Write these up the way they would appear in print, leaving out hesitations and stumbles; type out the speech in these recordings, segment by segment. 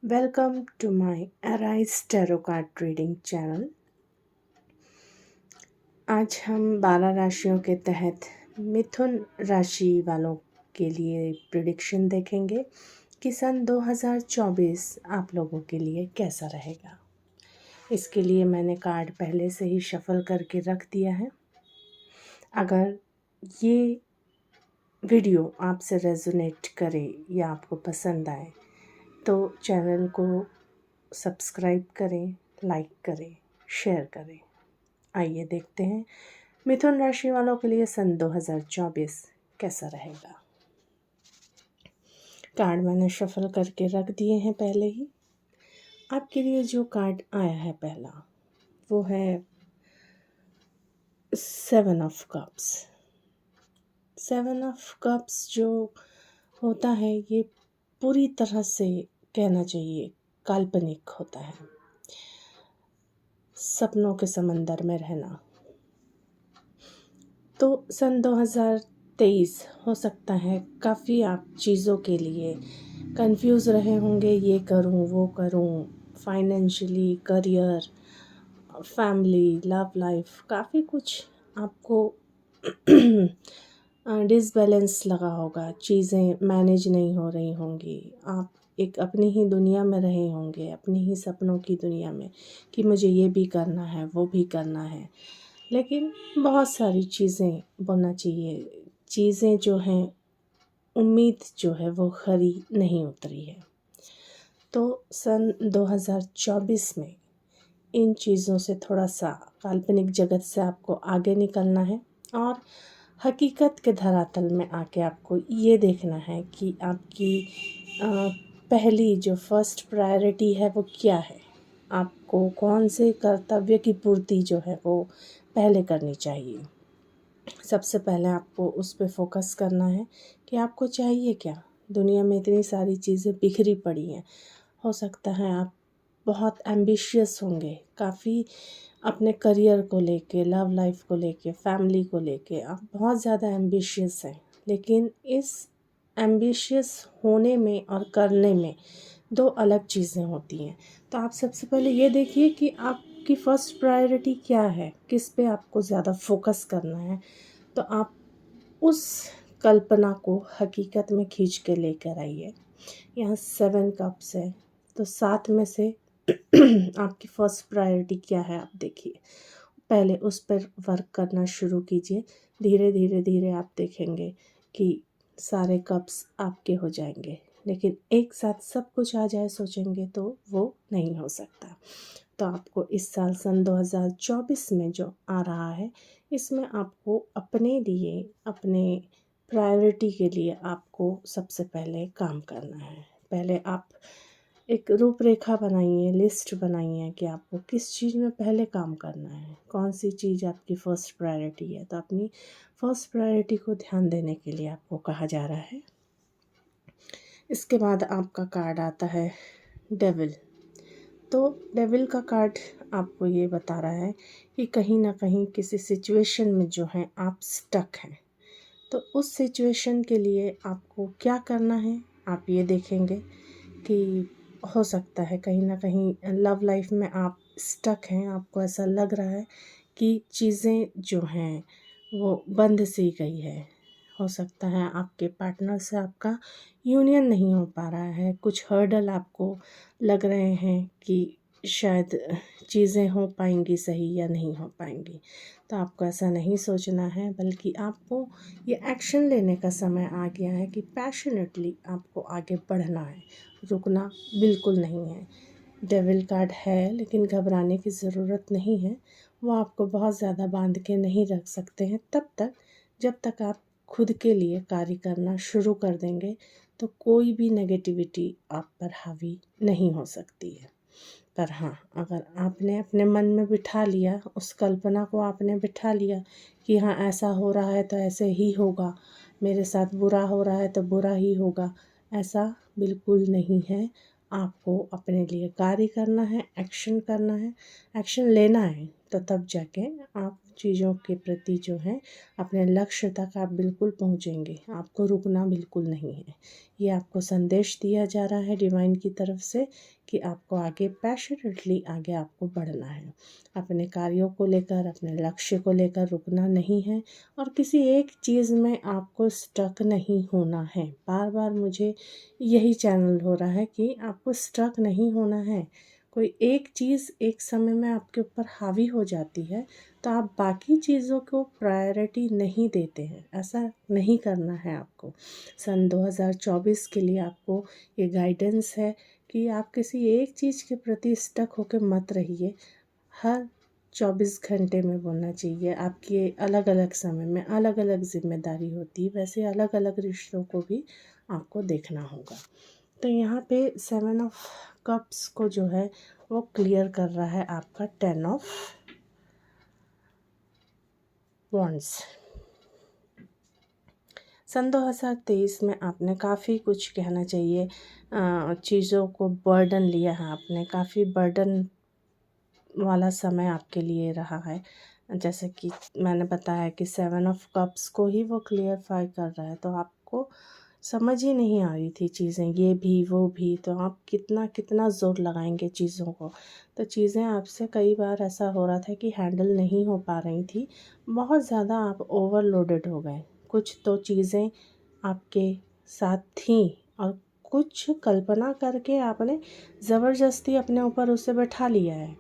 Welcome to my Arise Tarot Card Reading channel। आज हम 12 राशियों के तहत मिथुन राशि वालों के लिए प्रिडिक्शन देखेंगे कि सन 2024 आप लोगों के लिए कैसा रहेगा। इसके लिए मैंने कार्ड पहले से ही शफल करके रख दिया है। अगर ये वीडियो आपसे रेजोनेट करे या आपको पसंद आए तो चैनल को सब्सक्राइब करें, लाइक करें, शेयर करें। आइए देखते हैं मिथुन राशि वालों के लिए सन 2024 कैसा रहेगा। कार्ड मैंने शफल करके रख दिए हैं पहले ही। आपके लिए जो कार्ड आया है पहला वो है 7 ऑफ कप्स। 7 ऑफ कप्स जो होता है ये पूरी तरह से कहना चाहिए काल्पनिक होता है। सपनों के समंदर में रहना। तो सन 2023 हो सकता है काफ़ी आप चीज़ों के लिए कंफ्यूज रहे होंगे, ये करूं वो करूं, financially, career, family, love life, काफ़ी कुछ आपको डिसबैलेंस लगा होगा। चीज़ें मैनेज नहीं हो रही होंगी। आप एक अपनी ही दुनिया में रहे होंगे, अपनी ही सपनों की दुनिया में कि मुझे ये भी करना है, वो भी करना है। लेकिन बहुत सारी चीज़ें बोलना चाहिए, चीज़ें जो हैं, उम्मीद जो है वो खरी नहीं उतरी है। तो सन 2024 में इन चीज़ों से थोड़ा सा काल्पनिक जगत से आपको आगे निकलना है और हकीकत के धरातल में आके आपको ये देखना है कि आपकी पहली जो फर्स्ट प्रायोरिटी है वो क्या है। आपको कौन से कर्तव्य की पूर्ति जो है वो पहले करनी चाहिए। सबसे पहले आपको उस पे फोकस करना है कि आपको चाहिए क्या। दुनिया में इतनी सारी चीज़ें बिखरी पड़ी हैं। हो सकता है आप बहुत एम्बिशियस होंगे, काफ़ी अपने करियर को लेके, लव लाइफ को लेके, फैमिली को लेके आप बहुत ज़्यादा एम्बिशियस हैं। लेकिन इस एम्बिशियस होने में और करने में दो अलग चीज़ें होती हैं। तो आप सबसे पहले ये देखिए कि आपकी फ़र्स्ट प्रायोरिटी क्या है, किस पे आपको ज़्यादा फोकस करना है। तो आप उस कल्पना को हकीकत में खींच के लेकर आइए। यहाँ 7 कप्स है, तो 7 में से आपकी फ़र्स्ट प्रायोरिटी क्या है आप देखिए। पहले उस पर वर्क करना शुरू कीजिए। धीरे धीरे धीरे आप देखेंगे कि सारे कप्स आपके हो जाएंगे। लेकिन एक साथ सब कुछ आ जाए सोचेंगे तो वो नहीं हो सकता। तो आपको इस साल सन 2024 में जो आ रहा है, इसमें आपको अपने लिए, अपने प्रायोरिटी के लिए आपको सबसे पहले काम करना है। पहले आप एक रूपरेखा बनाइए, लिस्ट बनाइए कि आपको किस चीज़ में पहले काम करना है, कौन सी चीज़ आपकी फ़र्स्ट प्रायोरिटी है। तो अपनी फ़र्स्ट प्रायोरिटी को ध्यान देने के लिए आपको कहा जा रहा है। इसके बाद आपका कार्ड आता है डेविल। तो डेविल का कार्ड आपको ये बता रहा है कि कहीं ना कहीं किसी सिचुएशन में जो है आप स्टक हैं। तो उस सिचुएशन के लिए आपको क्या करना है आप ये देखेंगे कि हो सकता है कहीं ना कहीं लव लाइफ में आप स्टक हैं। आपको ऐसा लग रहा है कि चीज़ें जो हैं वो बंद सी गई है। हो सकता है आपके पार्टनर से आपका यूनियन नहीं हो पा रहा है। कुछ हर्डल आपको लग रहे हैं कि शायद चीज़ें हो पाएंगी सही या नहीं हो पाएंगी। तो आपको ऐसा नहीं सोचना है, बल्कि आपको ये एक्शन लेने का समय आ गया है कि पैशनेटली आपको आगे बढ़ना है, रुकना बिल्कुल नहीं है। डेविल कार्ड है लेकिन घबराने की ज़रूरत नहीं है। वो आपको बहुत ज़्यादा बांध के नहीं रख सकते हैं तब तक जब तक आप खुद के लिए कार्य करना शुरू कर देंगे। तो कोई भी नेगेटिविटी आप पर हावी नहीं हो सकती है। पर हाँ, अगर आपने अपने मन में बिठा लिया, उस कल्पना को आपने बिठा लिया कि हाँ ऐसा हो रहा है तो ऐसे ही होगा, मेरे साथ बुरा हो रहा है तो बुरा ही होगा, ऐसा बिल्कुल नहीं है। आपको अपने लिए कार्य करना है, एक्शन करना है, एक्शन लेना है। तो तब जाके आप चीज़ों के प्रति जो है अपने लक्ष्य तक आप बिल्कुल पहुँचेंगे। आपको रुकना बिल्कुल नहीं है। ये आपको संदेश दिया जा रहा है डिवाइन की तरफ से कि आपको आगे पैशनेटली आगे आपको बढ़ना है। अपने कार्यों को लेकर, अपने लक्ष्य को लेकर रुकना नहीं है और किसी एक चीज़ में आपको स्टक नहीं होना है। बार बार मुझे यही चैनल हो रहा है कि आपको स्टक नहीं होना है। कोई एक चीज़ एक समय में आपके ऊपर हावी हो जाती है तो आप बाकी चीज़ों को प्रायोरिटी नहीं देते हैं। ऐसा नहीं करना है आपको। सन 2024 के लिए आपको ये गाइडेंस है कि आप किसी एक चीज़ के प्रति स्टक होकर मत रहिए। हर 24 घंटे में बोलना चाहिए। आपकी अलग अलग समय में अलग अलग जिम्मेदारी होती है, वैसे अलग अलग रिश्तों को भी आपको देखना होगा। तो यहाँ पे 7 ऑफ कप्स को जो है वो क्लियर कर रहा है आपका 10 ऑफ वॉन्ड्स। सन 2023 में आपने काफ़ी कुछ कहना चाहिए चीज़ों को बर्डन लिया है आपने, काफ़ी बर्डन वाला समय आपके लिए रहा है। जैसे कि मैंने बताया कि 7 ऑफ कप्स को ही वो क्लियरफाई कर रहा है, तो आपको समझ ही नहीं आ रही थी चीज़ें, ये भी वो भी, तो आप कितना कितना ज़ोर लगाएंगे चीज़ों को। तो चीज़ें आपसे कई बार ऐसा हो रहा था कि हैंडल नहीं हो पा रही थी, बहुत ज़्यादा आप ओवरलोडेड हो गए। कुछ तो चीज़ें आपके साथ थीं और कुछ कल्पना करके आपने ज़बरदस्ती अपने ऊपर उसे बैठा लिया है।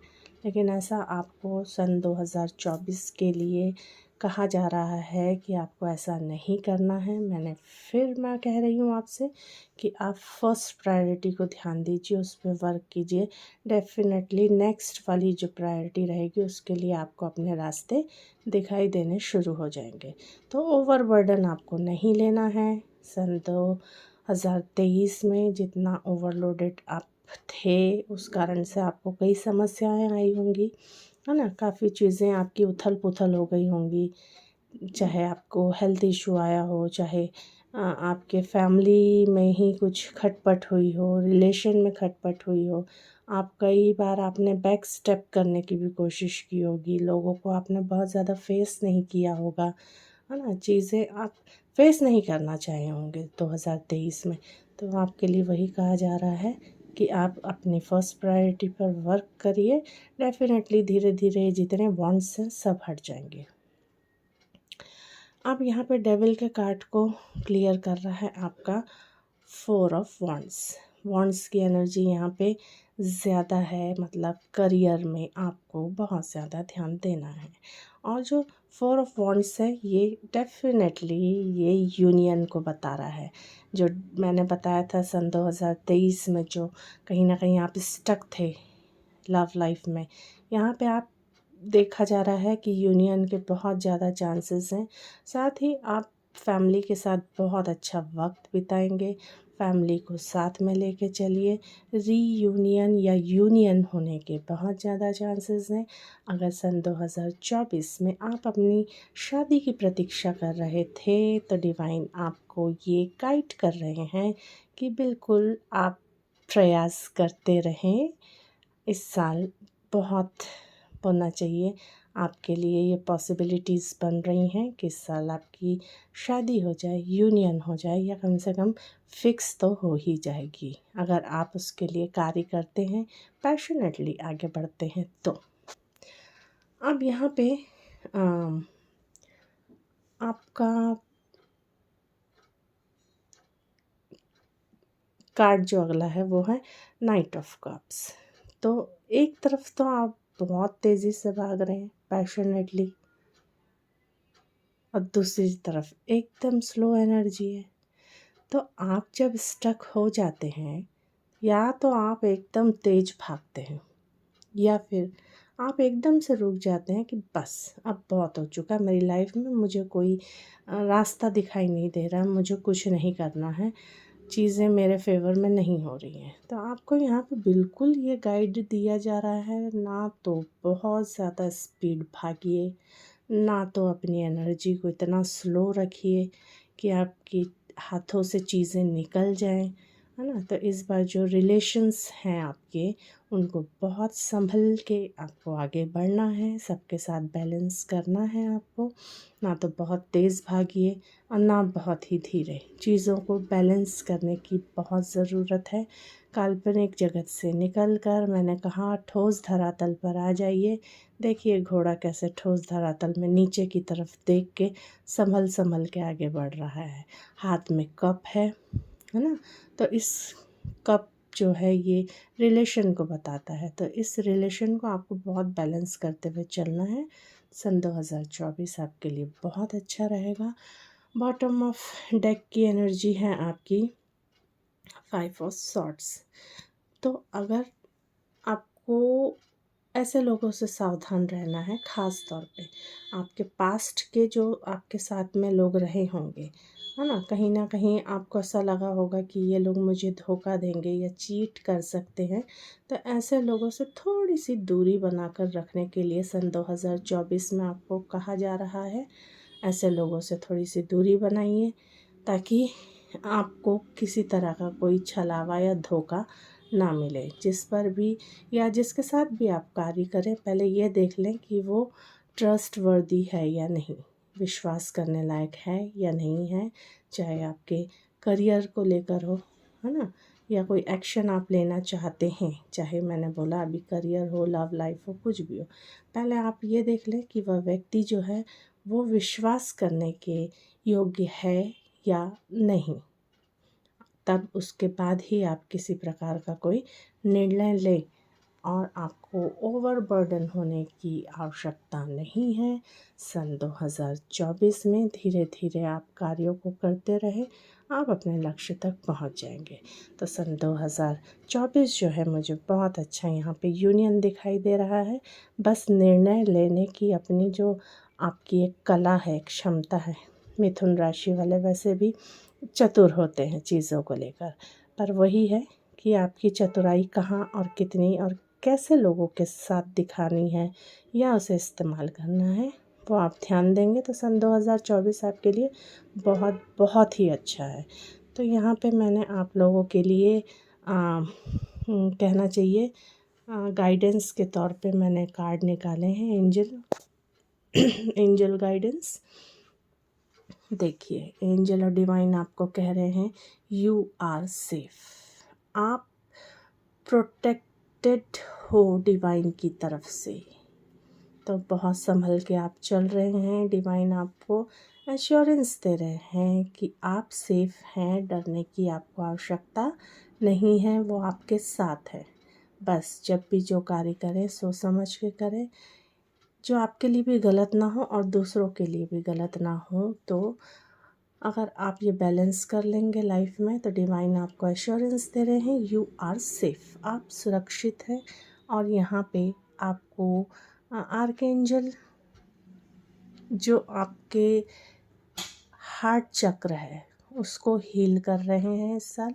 लेकिन ऐसा आपको सन 2024 के लिए कहा जा रहा है कि आपको ऐसा नहीं करना है। मैं कह रही हूँ आपसे कि आप फर्स्ट प्रायोरिटी को ध्यान दीजिए, उस पे वर्क कीजिए। डेफ़िनेटली नेक्स्ट वाली जो प्रायोरिटी रहेगी उसके लिए आपको अपने रास्ते दिखाई देने शुरू हो जाएंगे। तो ओवरबर्डन आपको नहीं लेना है। सन 2023 में जितना ओवरलोडेड आप थे उस कारण से आपको कई समस्याएं आई होंगी, है ना। काफ़ी चीज़ें आपकी उथल पुथल हो गई होंगी, चाहे आपको हेल्थ इशू आया हो, चाहे आपके फैमिली में ही कुछ खटपट हुई हो, रिलेशन में खटपट हुई हो। आप कई बार आपने बैक स्टेप करने की भी कोशिश की होगी, लोगों को आपने बहुत ज़्यादा फेस नहीं किया होगा, है ना। चीज़ें आप फेस नहीं करना चाहे होंगे 2023 में। तो आपके लिए वही कहा जा रहा है कि आप अपनी फर्स्ट प्रायोरिटी पर वर्क करिए। डेफ़िनेटली धीरे धीरे जितने वॉन्ट्स हैं सब हट जाएंगे। अब यहाँ पे डेविल के कार्ड को क्लियर कर रहा है आपका 4 ऑफ वॉन्ड्स। वॉन्ड्स की एनर्जी यहाँ पे ज़्यादा है, मतलब करियर में आपको बहुत ज़्यादा ध्यान देना है। और जो 4 ऑफ वॉन्ड्स है ये डेफिनेटली ये यूनियन को बता रहा है। जो मैंने बताया था सन 2023 में जो कहीं ना कहीं आप स्टक थे लव लाइफ में, यहाँ पे आप देखा जा रहा है कि यूनियन के बहुत ज़्यादा चांसेस हैं। साथ ही आप फैमिली के साथ बहुत अच्छा वक्त बिताएंगे। फैमिली को साथ में लेके चलिए। रीयूनियन या यूनियन होने के बहुत ज़्यादा चांसेस हैं। अगर सन 2024 में आप अपनी शादी की प्रतीक्षा कर रहे थे तो डिवाइन आपको ये गाइड कर रहे हैं कि बिल्कुल आप प्रयास करते रहें। इस साल बहुत होना चाहिए आपके लिए, ये पॉसिबिलिटीज़ बन रही हैं कि इस साल आपकी शादी हो जाए, यूनियन हो जाए, या कम से कम फिक्स तो हो ही जाएगी अगर आप उसके लिए कार्य करते हैं, पैशनेटली आगे बढ़ते हैं तो। अब यहाँ पे आपका कार्ड जो अगला है वो है नाइट ऑफ कप्स। तो एक तरफ तो आप बहुत तेज़ी से भाग रहे हैं पैशनेटली, और दूसरी तरफ एकदम स्लो एनर्जी है। तो आप जब स्टक हो जाते हैं, या तो आप एकदम तेज भागते हैं या फिर आप एकदम से रुक जाते हैं कि बस अब बहुत हो चुका मेरी लाइफ में, मुझे कोई रास्ता दिखाई नहीं दे रहा, मुझे कुछ नहीं करना है, चीज़ें मेरे फेवर में नहीं हो रही हैं। तो आपको यहाँ पे बिल्कुल ये गाइड दिया जा रहा है, ना तो बहुत ज़्यादा स्पीड भागिए, ना तो अपनी एनर्जी को इतना स्लो रखिए कि आपकी हाथों से चीज़ें निकल जाएं। है ना। तो इस बार जो रिलेशंस हैं आपके, उनको बहुत संभल के आपको आगे बढ़ना है, सबके साथ बैलेंस करना है आपको। ना तो बहुत तेज़ भागिए और ना बहुत ही धीरे। चीज़ों को बैलेंस करने की बहुत ज़रूरत है। काल्पनिक जगत से निकलकर, मैंने कहा, ठोस धरातल पर आ जाइए। देखिए घोड़ा कैसे ठोस धरातल में नीचे की तरफ देख के संभल संभल के आगे बढ़ रहा है। हाथ में कप है ना। तो इस कप जो है ये रिलेशन को बताता है। तो इस रिलेशन को आपको बहुत बैलेंस करते हुए चलना है। सन 2024 आपके लिए बहुत अच्छा रहेगा। बॉटम ऑफ डेक की एनर्जी है आपकी 5 ऑफ सॉर्ड्स। तो अगर आपको ऐसे लोगों से सावधान रहना है, ख़ास तौर पे आपके पास्ट के जो आपके साथ में लोग रहे होंगे, है ना कहीं आपको ऐसा लगा होगा कि ये लोग मुझे धोखा देंगे या चीट कर सकते हैं। तो ऐसे लोगों से थोड़ी सी दूरी बनाकर रखने के लिए सन 2024 में आपको कहा जा रहा है। ऐसे लोगों से थोड़ी सी दूरी बनाइए ताकि आपको किसी तरह का कोई छलावा या धोखा ना मिले। जिस पर भी या जिसके साथ भी आप कार्य करें, पहले ये देख लें कि वो ट्रस्टवर्दी है या नहीं, विश्वास करने लायक है या नहीं है। चाहे आपके करियर को लेकर हो, है ना, या कोई एक्शन आप लेना चाहते हैं, चाहे मैंने बोला अभी करियर हो, लव लाइफ हो, कुछ भी हो, पहले आप ये देख लें कि वह व्यक्ति जो है वो विश्वास करने के योग्य है या नहीं। तब उसके बाद ही आप किसी प्रकार का कोई निर्णय लें। और आपको ओवरबर्डन होने की आवश्यकता नहीं है। सन 2024 में धीरे धीरे आप कार्यों को करते रहें, आप अपने लक्ष्य तक पहुंच जाएंगे। तो सन 2024 जो है मुझे बहुत अच्छा यहाँ पे यूनियन दिखाई दे रहा है। बस निर्णय लेने की अपनी जो आपकी एक कला है, एक क्षमता है। मिथुन राशि वाले वैसे भी चतुर होते हैं चीज़ों को लेकर, पर वही है कि आपकी चतुराई कहाँ और कितनी और कैसे लोगों के साथ दिखानी है या उसे इस्तेमाल करना है, वो आप ध्यान देंगे तो सन 2024 आपके लिए बहुत बहुत ही अच्छा है। तो यहाँ पे मैंने आप लोगों के लिए कहना चाहिए गाइडेंस के तौर पे मैंने कार्ड निकाले हैं, एंजल गाइडेंस। देखिए एंजल और डिवाइन आपको कह रहे हैं यू आर सेफ, आप प्रोटेक्टेड हो डिवाइन की तरफ से। तो बहुत संभल के आप चल रहे हैं। डिवाइन आपको एश्योरेंस दे रहे हैं कि आप सेफ हैं, डरने की आपको आवश्यकता नहीं है, वो आपके साथ है। बस जब भी जो कार्य करें सोच समझ के करें, जो आपके लिए भी गलत ना हो और दूसरों के लिए भी गलत ना हो। तो अगर आप ये बैलेंस कर लेंगे लाइफ में तो डिवाइन आपको एश्योरेंस दे रहे हैं यू आर सेफ, आप सुरक्षित हैं। और यहाँ पे आपको आर्कएंजल जो आपके हार्ट चक्र है उसको हील कर रहे हैं इस साल।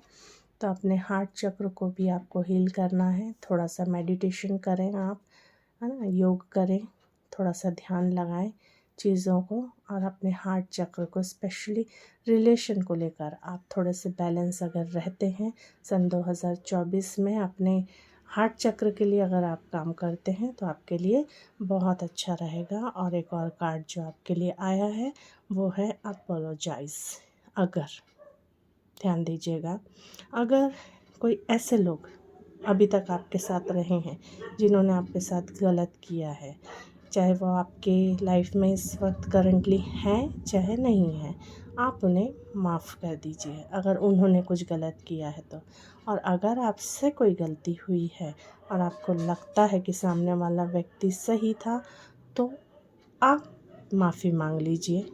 तो अपने हार्ट चक्र को भी आपको हील करना है। थोड़ा सा मेडिटेशन करें आप, है ना, योग करें, थोड़ा सा ध्यान लगाएं चीज़ों को। और अपने हार्ट चक्र को स्पेशली रिलेशन को लेकर आप थोड़े से बैलेंस अगर रहते हैं सन 2024 में, अपने हार्ट चक्र के लिए अगर आप काम करते हैं तो आपके लिए बहुत अच्छा रहेगा। और एक और कार्ड जो आपके लिए आया है वो है अपोलोजाइज। अगर ध्यान दीजिएगा, अगर कोई ऐसे लोग अभी तक आपके साथ रहे हैं जिन्होंने आपके साथ गलत किया है, चाहे वो आपके लाइफ में इस वक्त करंटली हैं चाहे नहीं हैं, आप उन्हें माफ़ कर दीजिए अगर उन्होंने कुछ गलत किया है तो। और अगर आपसे कोई गलती हुई है और आपको लगता है कि सामने वाला व्यक्ति सही था तो आप माफ़ी मांग लीजिए,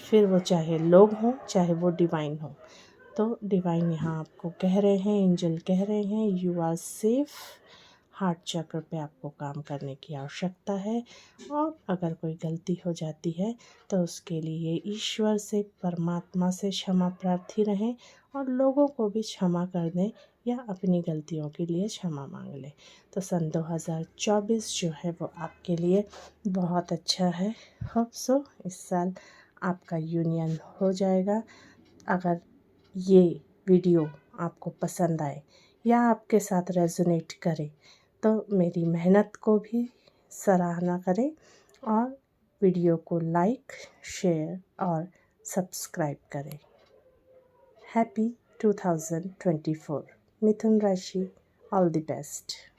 फिर वो चाहे लोग हों चाहे वो डिवाइन हो। तो डिवाइन यहाँ आपको कह रहे हैं, एंजल कह रहे हैं यू आर सेफ। हार्ट चक्र पे आपको काम करने की आवश्यकता है। और अगर कोई गलती हो जाती है तो उसके लिए ईश्वर से, परमात्मा से क्षमा प्रार्थी रहें और लोगों को भी क्षमा कर दें या अपनी गलतियों के लिए क्षमा मांग लें। तो सन 2024 जो है वो आपके लिए बहुत अच्छा है। होप सो इस साल आपका यूनियन हो जाएगा। अगर ये वीडियो आपको पसंद आए या आपके साथ रेजोनेट करे तो मेरी मेहनत को भी सराहना करें और वीडियो को लाइक, शेयर और सब्सक्राइब करें। हैप्पी 2024 मिथुन राशि, ऑल द बेस्ट।